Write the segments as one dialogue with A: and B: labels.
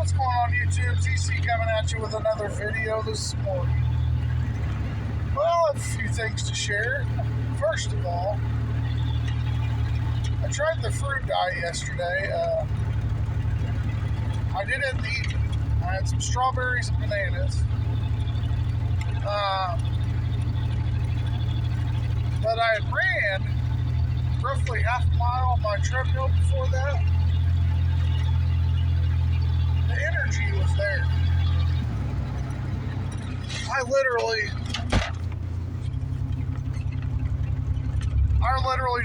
A: What's going on YouTube? TC coming at you with another video this morning. Well, I have a few things to share. First of all, I tried the fruit diet yesterday. I did it in the evening. I had some strawberries and bananas. But I had ran roughly half a mile on my treadmill before that. The energy was there. I literally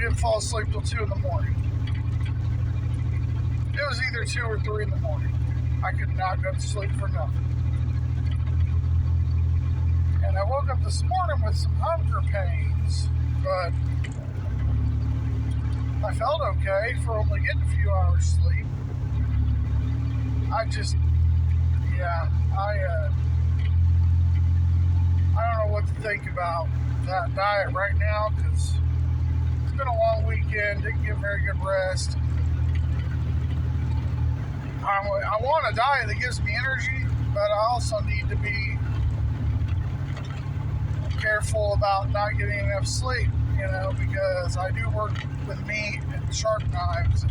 A: didn't fall asleep till 2 in the morning. It was either 2 or 3 in the morning. I could not go to sleep for nothing. And I woke up this morning with some hunger pains, but I felt okay for only getting a few hours sleep. I don't know what to think about that diet right now because it's been a long weekend, didn't get very good rest. I want a diet that gives me energy, but I also need to be careful about not getting enough sleep, because I do work with meat and sharp knives.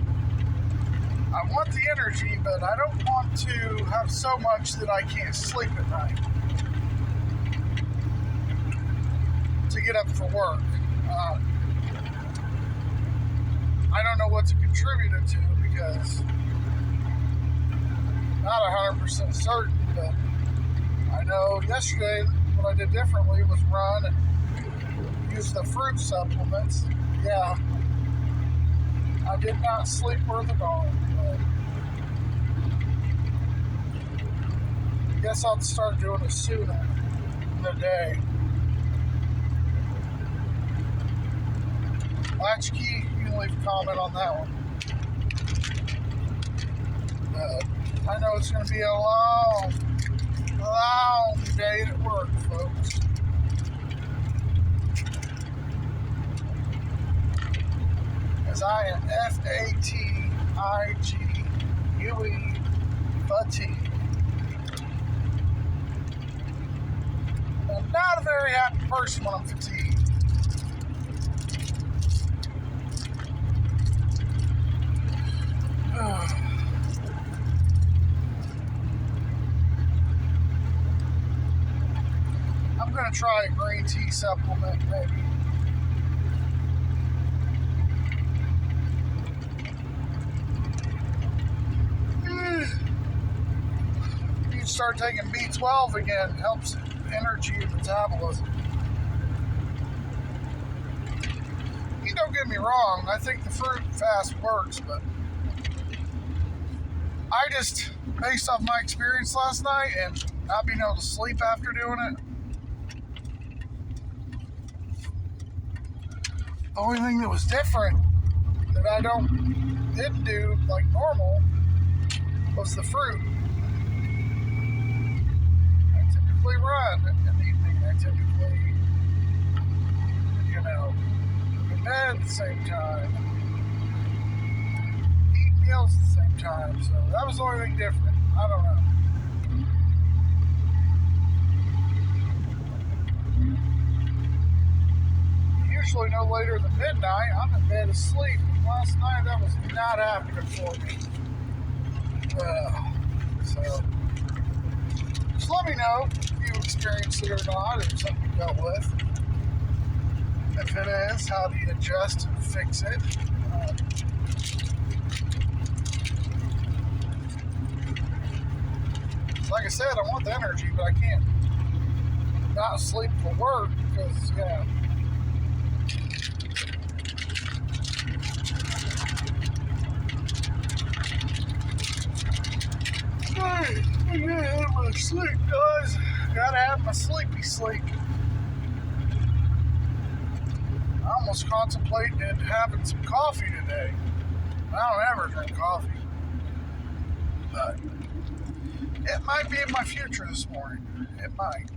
A: I want the energy, but I don't want to have so much that I can't sleep at night to get up for work. I don't know what to contribute it to because not 100% certain, but I know yesterday what I did differently was run and use the fruit supplements. Yeah, I did not sleep worth a darn, but I guess I'll start doing it sooner in the day. Latchkey, you can leave a comment on that one. I know it's going to be a long day at work, folks. As I am FATIGUE fatigued. I'm not a very happy person when I'm fatigued. I'm going to try a green tea supplement, maybe. You start taking B12 again, helps energy and metabolism. You don't get me wrong, I think the fruit fast works, but I just, based off my experience last night and not being able to sleep after doing it, the only thing that was different that I didn't do like normal was the fruit. I typically run in the evening. I typically, go to bed at the same time, eat meals at the same time. So that was the only thing different. I don't know. Usually no later than midnight, I'm in bed asleep. Last night that was not happening for me. So just let me know if you experienced it or not, or something you dealt with. If it is, how do you adjust and fix it? Like I said, I want the energy, but I can't not sleep for work because, I gotta have my sleep, guys. Gotta have my sleepy sleep. I almost contemplated having some coffee today. I don't ever drink coffee. But it might be in my future this morning. It might.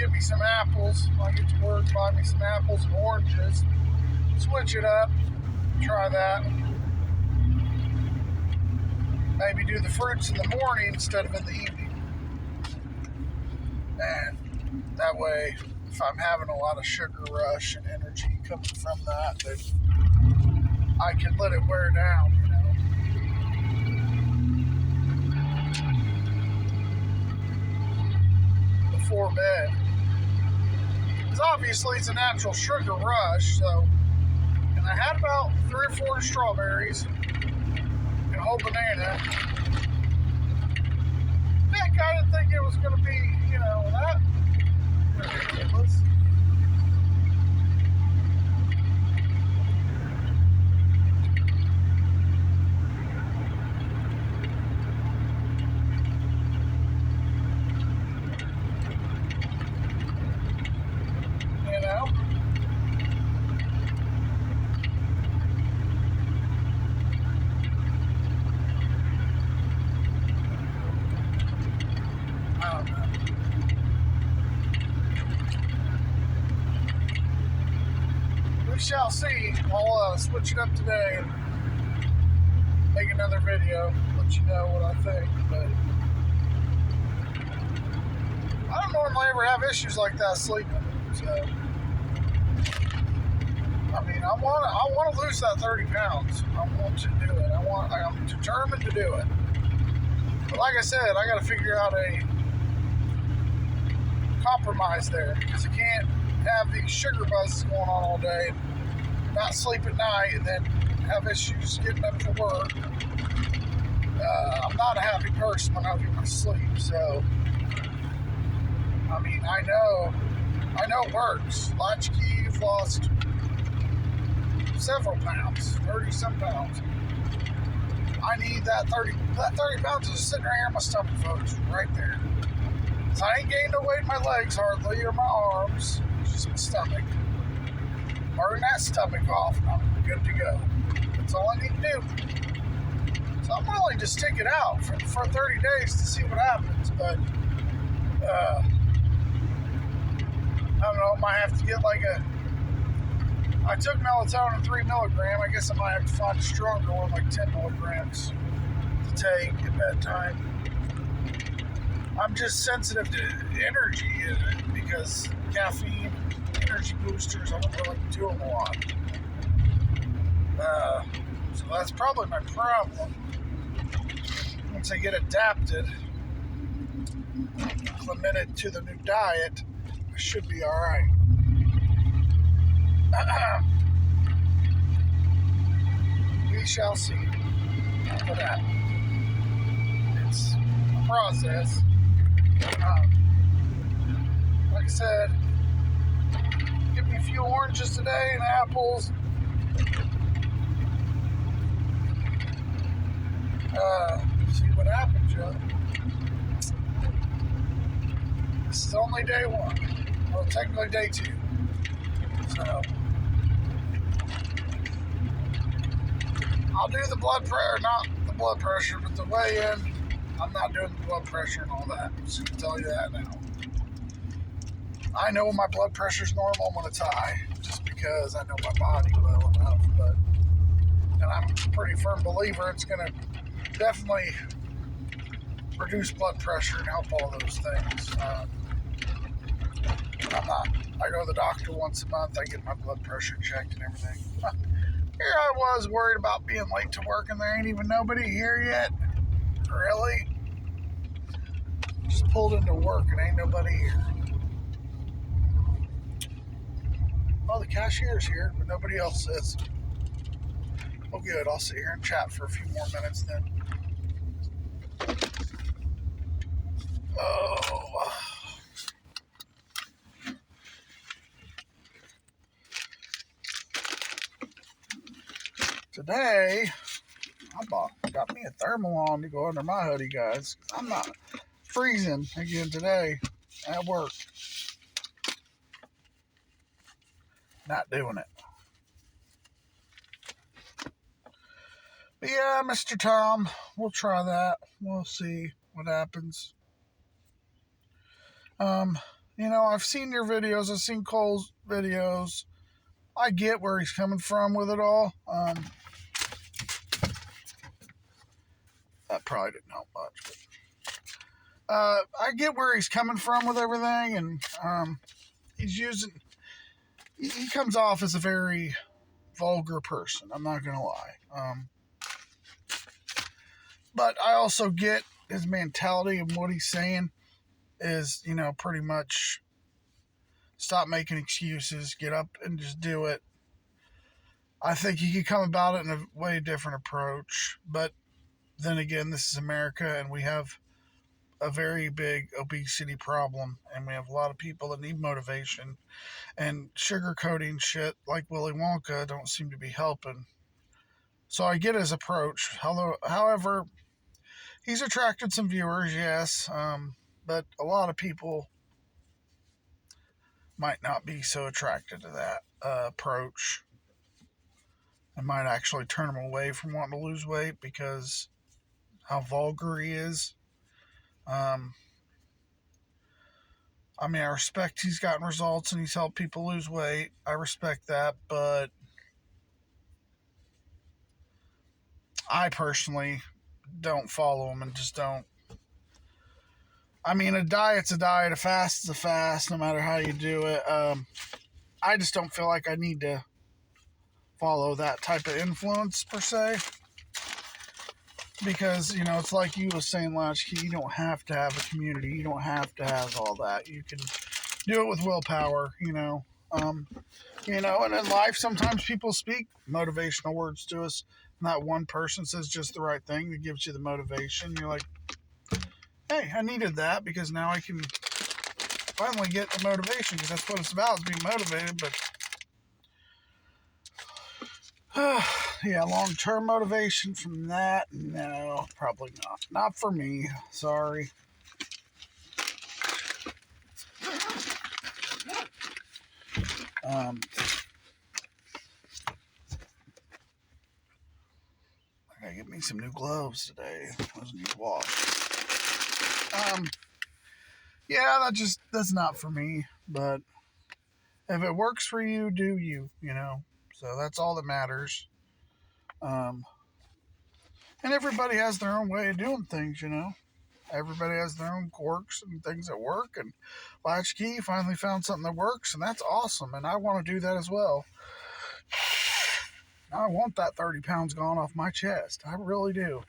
A: get me some apples. When I get to work, buy me some apples and oranges. Switch it up. Try that. Maybe do the fruits in the morning instead of in the evening. And that way, if I'm having a lot of sugar rush and energy coming from that, then I can let it wear down, before bed. Because obviously it's a natural sugar rush, so. And I had about 3 or 4 strawberries and a whole banana. Heck, I didn't think it was going to be, that ridiculous. We shall see. I'll switch it up today and make another video, let you know what I think. But I don't normally ever have issues like that sleeping. So I mean, I want to lose that 30 pounds. I want to do it. I'm determined to do it. But like I said, I got to figure out a compromise there, because you can't have these sugar buzzes going on all day, not sleep at night, and then have issues getting up for work. I'm not a happy person when I don't get my sleep, so I mean, I know it works. Latchkey, you've lost several pounds, 30-some pounds. I need that 30 pounds is sitting right here in my stomach, folks, right there. So I ain't gained no weight in my legs hardly, or my arms, just my stomach. Burn that stomach off, and I'm good to go. That's all I need to do. So I'm willing to stick it out for 30 days to see what happens, but I don't know, I might have to get like I took melatonin 3 milligram. I guess I might have to find a stronger one, like 10 milligrams to take at bedtime. I'm just sensitive to energy because caffeine, energy boosters, I don't really do them a lot. So that's probably my problem. Once I get adapted, acclimated to the new diet, I should be all right. We shall see what happens. It's a process. Like I said, give me a few oranges today and apples. See what happens, Joe. This is only day 1. Well, technically day 2. So I'll do the blood pressure, not the blood pressure, but the weigh-in. I'm not doing the blood pressure and all that. I'm just going to tell you that now. I know when my blood pressure's normal when it's high, just because I know my body well enough. And I'm a pretty firm believer it's going to definitely reduce blood pressure and help all those things. I go to the doctor once a month. I get my blood pressure checked and everything. Here I was worried about being late to work, and there ain't even nobody here yet. Really? Just pulled into work and ain't nobody here. Oh, the cashier's here, but nobody else is. Well, good. I'll sit here and chat for a few more minutes then. Oh. Today, got me a thermal on to go under my hoodie, guys. I'm not freezing again today at work. Not doing it. But yeah, Mr. Tom, we'll try that. We'll see what happens. I've seen your videos. I've seen Cole's videos. I get where he's coming from with it all. That probably didn't help much. But, I get where he's coming from with everything, and he's using. He comes off as a very vulgar person. I'm not gonna lie. But I also get his mentality and what he's saying is, pretty much stop making excuses, get up and just do it. I think he could come about it in a way different approach. But then again, this is America, and we have a very big obesity problem, and we have a lot of people that need motivation, and sugarcoating shit like Willy Wonka don't seem to be helping. So I get his approach. However, he's attracted some viewers, yes, but a lot of people might not be so attracted to that approach. It might actually turn him away from wanting to lose weight because how vulgar he is. I respect he's gotten results and he's helped people lose weight. I respect that, but I personally don't follow him and just don't. A diet's a diet, a fast is a fast, no matter how you do it. I just don't feel like I need to follow that type of influence per se. Because, it's like you was saying, Latchkey, you don't have to have a community. You don't have to have all that. You can do it with willpower, and in life, sometimes people speak motivational words to us, and that one person says just the right thing that gives you the motivation. You're like, hey, I needed that because now I can finally get the motivation, because that's what it's about, is being motivated. But yeah, long-term motivation from that, no, probably not. Not for me. Sorry. I gotta get me some new gloves today. Those need to wash. Yeah, that's not for me. But if it works for you, do you, So that's all that matters. And everybody has their own way of doing things, Everybody has their own quirks and things that work. And Latchkey finally found something that works, and that's awesome. And I want to do that as well. I want that 30 pounds gone off my chest. I really do.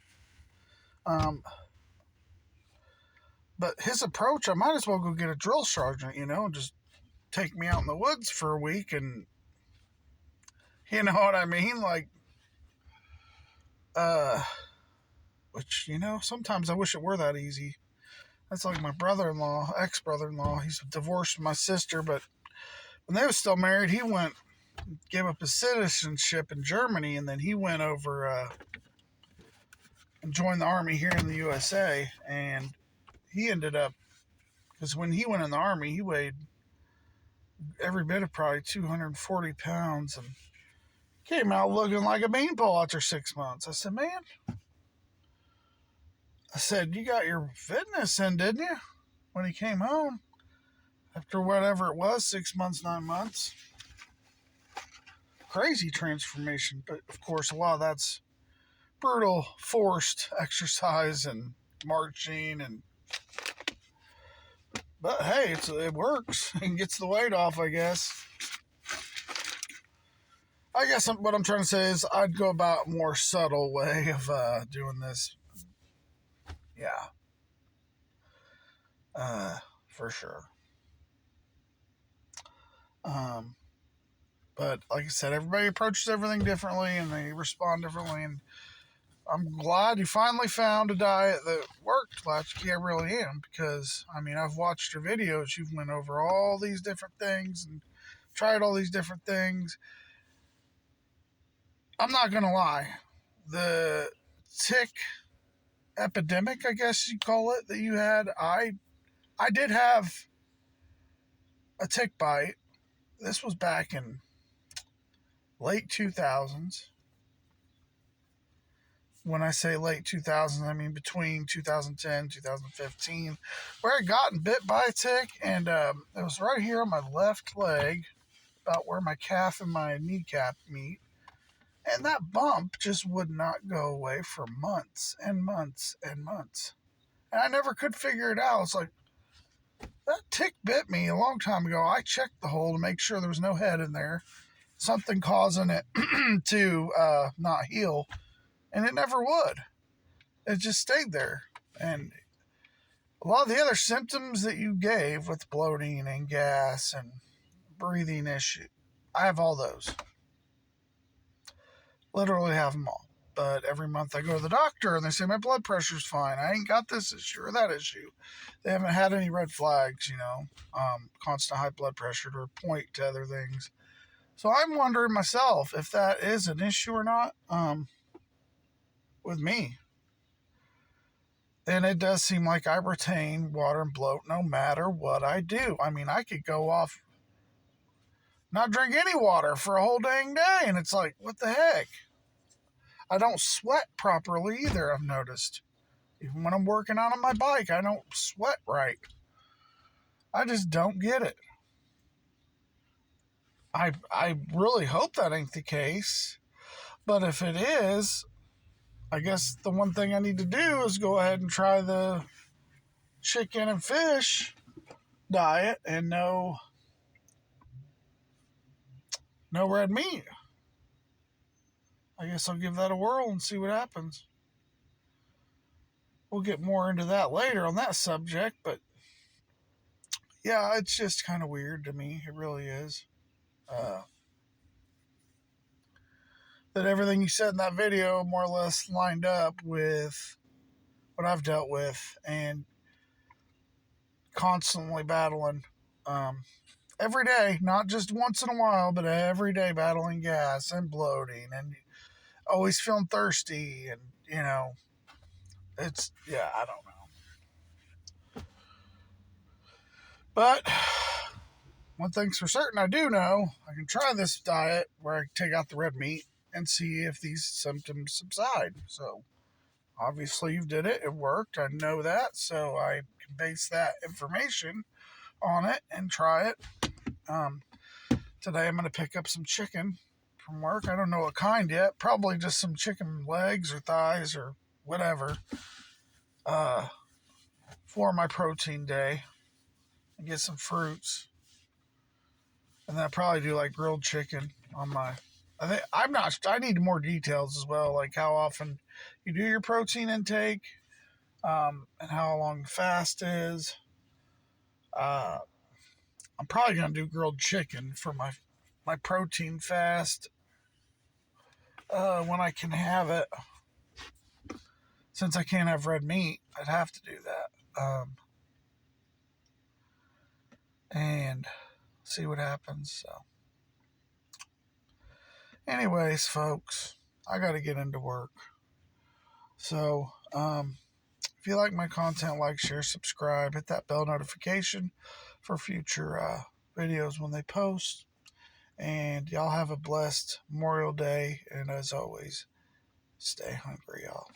A: But his approach, I might as well go get a drill sergeant, and just take me out in the woods for a week, and you know what I mean? Like, which, sometimes I wish it were that easy. That's like my brother-in-law, ex-brother-in-law. He's divorced from my sister, but when they were still married, he gave up his citizenship in Germany, and then he went over and joined the army here in the USA, and he ended up, because when he went in the army, he weighed every bit of probably 240 pounds, and came out looking like a beanpole after 6 months. I said, man, you got your fitness in, didn't you? When he came home, after whatever it was, 6 months, 9 months. Crazy transformation, but of course a lot of that's brutal, forced exercise and marching, but hey, it works and gets the weight off, I guess. What I'm trying to say is I'd go about a more subtle way of doing this. Yeah. For sure. But like I said, everybody approaches everything differently and they respond differently. And I'm glad you finally found a diet that worked, Latchkey. I really am, because I've watched your videos. You've went over all these different things and tried all these different things. I'm not gonna lie, the tick epidemic, I guess you call it, that you had, I did have a tick bite. This was back in late 2000s. when I say late 2000s, I mean between 2010 2015, where I gotten bit by a tick, and it was right here on my left leg, about where my calf and my kneecap meet. And that bump just would not go away for months and months and months. And I never could figure it out. It's like, that tick bit me a long time ago. I checked the hole to make sure there was no head in there, something causing it to not heal. And it never would. It just stayed there. And a lot of the other symptoms that you gave with bloating and gas and breathing issue, I have all those. Literally have them all. But every month I go to the doctor and they say my blood pressure's fine. I ain't got this issue or that issue. They haven't had any red flags, constant high blood pressure to point to other things. So I'm wondering myself if that is an issue or not with me. And it does seem like I retain water and bloat no matter what I do. I mean, I could go off, not drink any water for a whole dang day, and it's like, what the heck? I don't sweat properly either, I've noticed. Even when I'm working out on my bike, I don't sweat right. I just don't get it. I really hope that ain't the case. But if it is, I guess the one thing I need to do is go ahead and try the chicken and fish diet and no red meat. I guess I'll give that a whirl and see what happens. We'll get more into that later on that subject, but yeah, it's just kind of weird to me. It really is. That everything you said in that video more or less lined up with what I've dealt with and constantly battling every day, not just once in a while, but every day battling gas and bloating and always feeling thirsty. And, I don't know. But one thing's for certain, I do know I can try this diet where I take out the red meat and see if these symptoms subside. So obviously you did it. It worked. I know that. So I can base that information on it and try it. Today I'm going to pick up some chicken from work. I don't know what kind yet. Probably just some chicken legs or thighs or whatever for my protein day. And get some fruits. And then I'll probably do like grilled chicken on my... I need more details as well, like how often you do your protein intake, and how long the fast is. I'm probably going to do grilled chicken for my protein fast when I can have it. Since I can't have red meat, I'd have to do that. And see what happens. So, anyways, folks, I got to get into work. So, if you like my content, like, share, subscribe, hit that bell notification for future videos when they post. And y'all have a blessed Memorial Day. And as always, stay hungry, y'all.